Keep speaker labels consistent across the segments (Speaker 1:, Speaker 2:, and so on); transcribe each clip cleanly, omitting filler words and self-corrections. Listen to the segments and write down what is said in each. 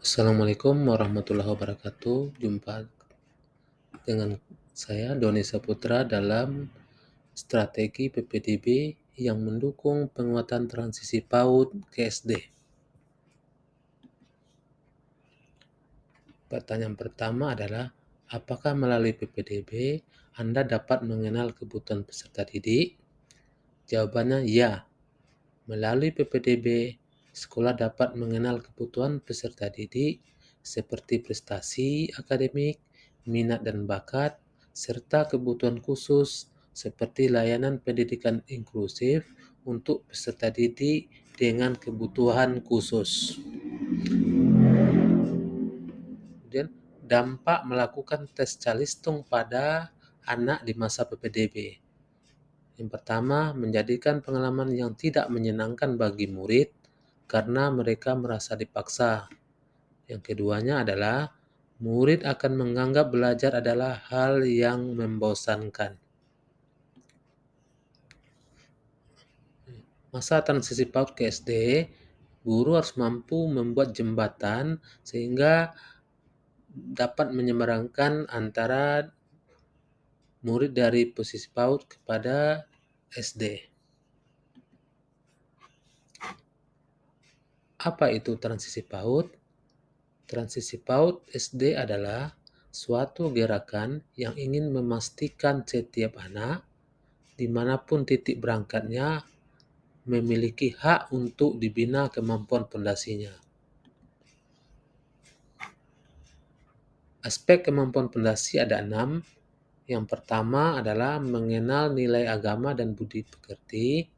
Speaker 1: Assalamualaikum warahmatullahi wabarakatuh. Jumpa dengan saya Doni Saputra dalam strategi PPDB yang mendukung penguatan transisi PAUD ke SD. Pertanyaan pertama adalah, apakah melalui PPDB Anda dapat mengenal kebutuhan peserta didik? Jawabannya ya. Melalui PPDB, sekolah dapat mengenal kebutuhan peserta didik seperti prestasi akademik, minat dan bakat, serta kebutuhan khusus seperti layanan pendidikan inklusif untuk peserta didik dengan kebutuhan khusus. Kemudian, dampak melakukan tes calistung pada anak di masa PPDB. Yang pertama, menjadikan pengalaman yang tidak menyenangkan bagi murid karena mereka merasa dipaksa. Yang keduanya adalah murid akan menganggap belajar adalah hal yang membosankan. Masa transisi PAUD ke SD, guru harus mampu membuat jembatan sehingga dapat menyeberangkan antara murid dari posisi PAUD kepada SD. Apa itu transisi PAUD? Transisi PAUD SD adalah suatu gerakan yang ingin memastikan setiap anak, dimanapun titik berangkatnya, memiliki hak untuk dibina kemampuan fondasinya. Aspek kemampuan fondasi ada 6. Yang pertama adalah mengenal nilai agama dan budi pekerti.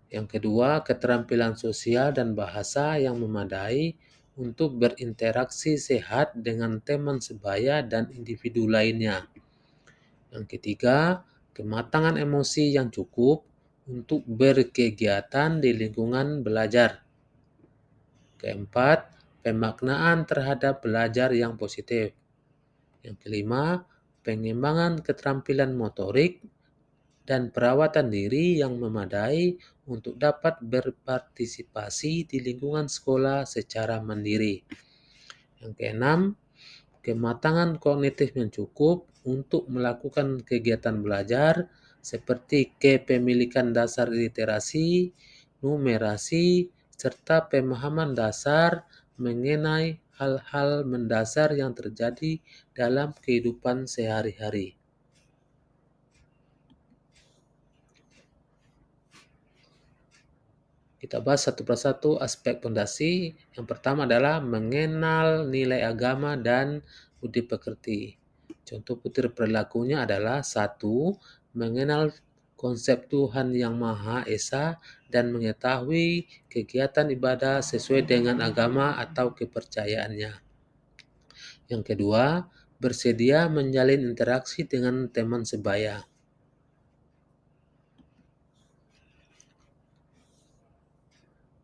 Speaker 1: Yang kedua, keterampilan sosial dan bahasa yang memadai untuk berinteraksi sehat dengan teman sebaya dan individu lainnya. Yang ketiga, kematangan emosi yang cukup untuk berkegiatan di lingkungan belajar. Keempat, pemaknaan terhadap belajar yang positif. Yang kelima, pengembangan keterampilan motorik dan perawatan diri yang memadai untuk dapat berpartisipasi di lingkungan sekolah secara mandiri. Yang keenam, kematangan kognitif yang cukup untuk melakukan kegiatan belajar seperti kepemilikan dasar literasi, numerasi, serta pemahaman dasar mengenai hal-hal mendasar yang terjadi dalam kehidupan sehari-hari. Kita bahas satu persatu aspek fondasi. Yang pertama adalah mengenal nilai agama dan budi pekerti. Contoh butir perilakunya adalah 1. Mengenal konsep Tuhan Yang Maha Esa dan mengetahui kegiatan ibadah sesuai dengan agama atau kepercayaannya. Yang kedua, bersedia menjalin interaksi dengan teman sebaya.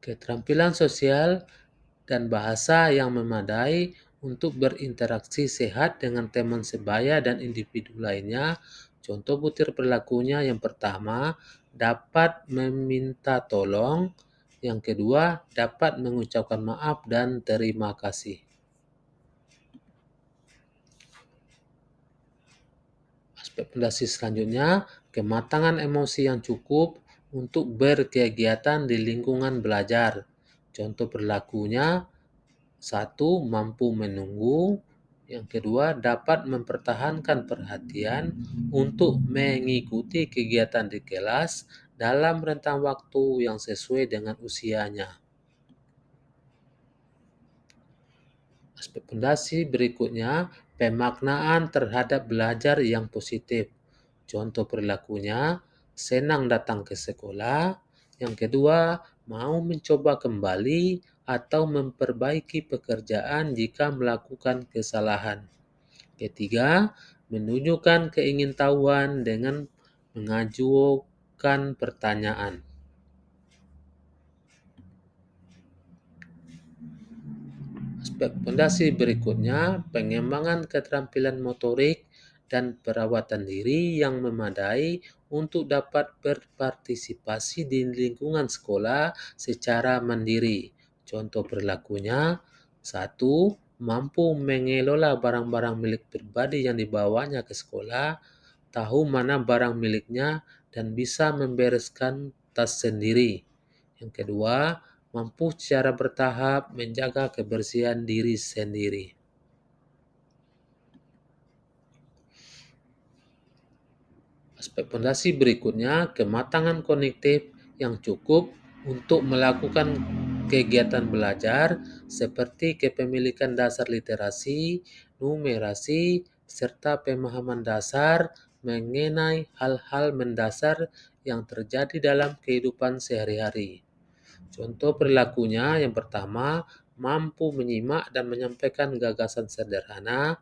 Speaker 1: Keterampilan sosial dan bahasa yang memadai untuk berinteraksi sehat dengan teman sebaya dan individu lainnya. Contoh butir perilakunya yang pertama, dapat meminta tolong. Yang kedua, dapat mengucapkan maaf dan terima kasih. Aspek fondasi selanjutnya, kematangan emosi yang cukup untuk berkegiatan di lingkungan belajar. Contoh perilakunya, 1. Mampu menunggu. Yang kedua, dapat mempertahankan perhatian untuk mengikuti kegiatan di kelas dalam rentang waktu yang sesuai dengan usianya. Aspek fondasi berikutnya, pemaknaan terhadap belajar yang positif. Contoh perilakunya, senang datang ke sekolah. Yang kedua, mau mencoba kembali atau memperbaiki pekerjaan jika melakukan kesalahan. Ketiga, menunjukkan keingintahuan dengan mengajukan pertanyaan. Aspek fondasi berikutnya, pengembangan keterampilan motorik dan perawatan diri yang memadai untuk dapat berpartisipasi di lingkungan sekolah secara mandiri. Contoh perilakunya, 1. Mampu mengelola barang-barang milik pribadi yang dibawanya ke sekolah, tahu mana barang miliknya, dan bisa membereskan tas sendiri. Yang kedua, mampu secara bertahap menjaga kebersihan diri sendiri. Aspek fondasi berikutnya, kematangan kognitif yang cukup untuk melakukan kegiatan belajar seperti kepemilikan dasar literasi, numerasi, serta pemahaman dasar mengenai hal-hal mendasar yang terjadi dalam kehidupan sehari-hari. Contoh perilakunya yang pertama, mampu menyimak dan menyampaikan gagasan sederhana.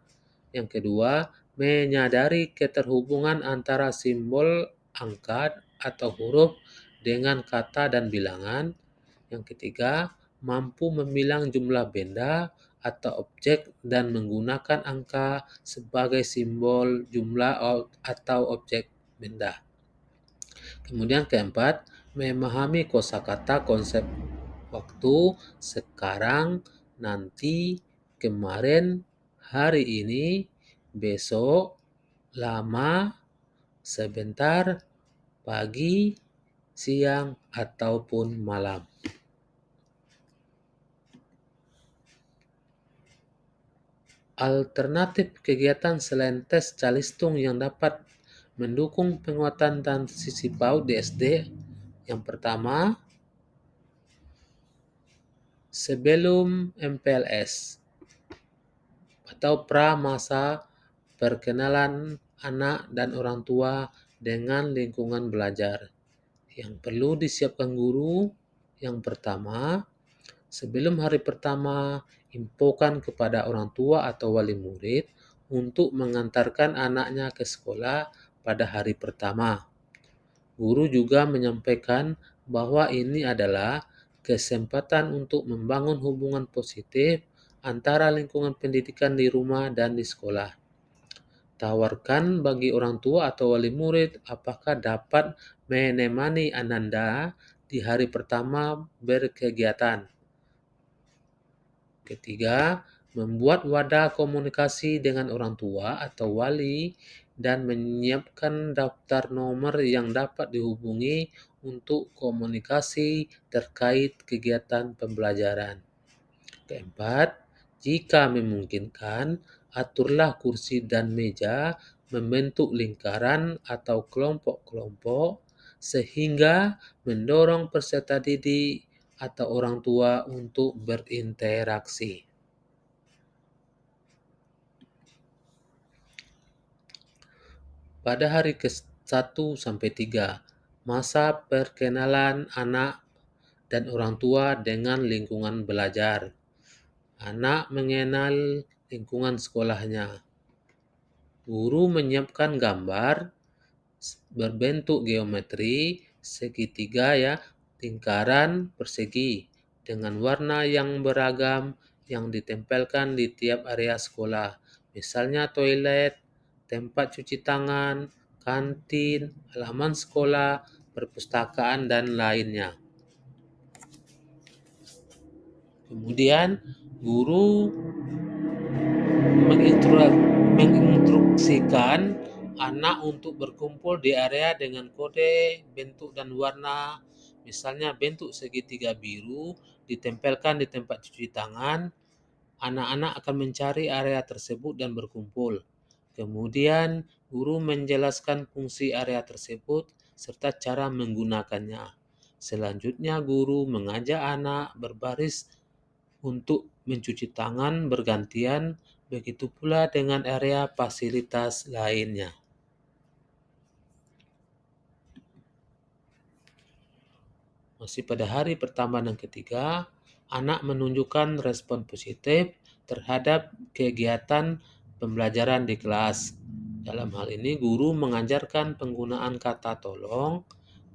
Speaker 1: Yang kedua, menyadari keterhubungan antara simbol, angka, atau huruf dengan kata dan bilangan. Yang ketiga, mampu membilang jumlah benda atau objek dan menggunakan angka sebagai simbol jumlah atau objek benda. Kemudian keempat, memahami kosakata konsep waktu, sekarang, nanti, kemarin, hari ini, besok, lama, sebentar, pagi, siang, ataupun malam. Alternatif kegiatan selain tes Calistung yang dapat mendukung penguatan transisi PAUD di SD. Yang pertama, sebelum MPLS atau pra masa perkenalan anak dan orang tua dengan lingkungan belajar. Yang perlu disiapkan guru, yang pertama, sebelum hari pertama, infokan kepada orang tua atau wali murid untuk mengantarkan anaknya ke sekolah pada hari pertama. Guru juga menyampaikan bahwa ini adalah kesempatan untuk membangun hubungan positif antara lingkungan pendidikan di rumah dan di sekolah. Tawarkan bagi orang tua atau wali murid apakah dapat menemani Ananda di hari pertama berkegiatan. Ketiga, membuat wadah komunikasi dengan orang tua atau wali dan menyiapkan daftar nomor yang dapat dihubungi untuk komunikasi terkait kegiatan pembelajaran. Keempat, jika memungkinkan, aturlah kursi dan meja membentuk lingkaran atau kelompok-kelompok sehingga mendorong peserta didik atau orang tua untuk berinteraksi. Pada hari ke-1 sampai 3, masa perkenalan anak dan orang tua dengan lingkungan belajar. Anak mengenal lingkungan sekolahnya. Guru menyiapkan gambar berbentuk geometri segitiga lingkaran persegi dengan warna yang beragam yang ditempelkan di tiap area sekolah. Misalnya toilet, tempat cuci tangan, kantin, halaman sekolah, perpustakaan, dan lainnya. Kemudian guru menginstruksikan anak untuk berkumpul di area dengan kode, bentuk, dan warna. Misalnya bentuk segitiga biru ditempelkan di tempat cuci tangan. Anak-anak akan mencari area tersebut dan berkumpul. Kemudian guru menjelaskan fungsi area tersebut serta cara menggunakannya. Selanjutnya guru mengajak anak berbaris untuk mencuci tangan bergantian, begitu pula dengan area fasilitas lainnya. Masih pada hari pertama dan ketiga, anak menunjukkan respon positif terhadap kegiatan pembelajaran di kelas. Dalam hal ini, guru mengajarkan penggunaan kata tolong,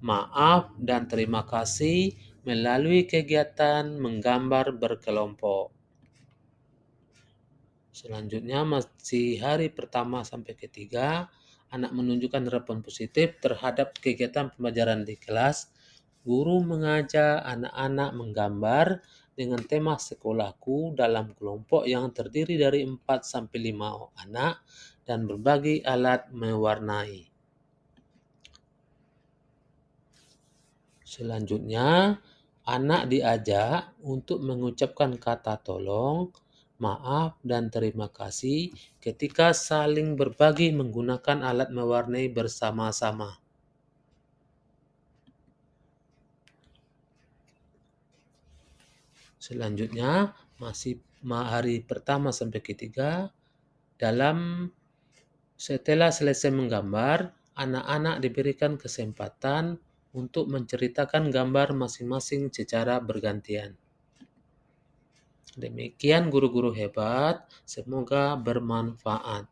Speaker 1: maaf, dan terima kasih melalui kegiatan menggambar berkelompok. Selanjutnya, masih hari pertama sampai ketiga, anak menunjukkan respon positif terhadap kegiatan pembelajaran di kelas. Guru mengajak anak-anak menggambar dengan tema sekolahku dalam kelompok yang terdiri dari 4-5 anak dan berbagi alat mewarnai. Selanjutnya, anak diajak untuk mengucapkan kata tolong, maaf, dan terima kasih ketika saling berbagi menggunakan alat mewarnai bersama-sama. Selanjutnya, masih hari pertama sampai ketiga, setelah selesai menggambar, anak-anak diberikan kesempatan untuk menceritakan gambar masing-masing secara bergantian. Demikian guru-guru hebat, semoga bermanfaat.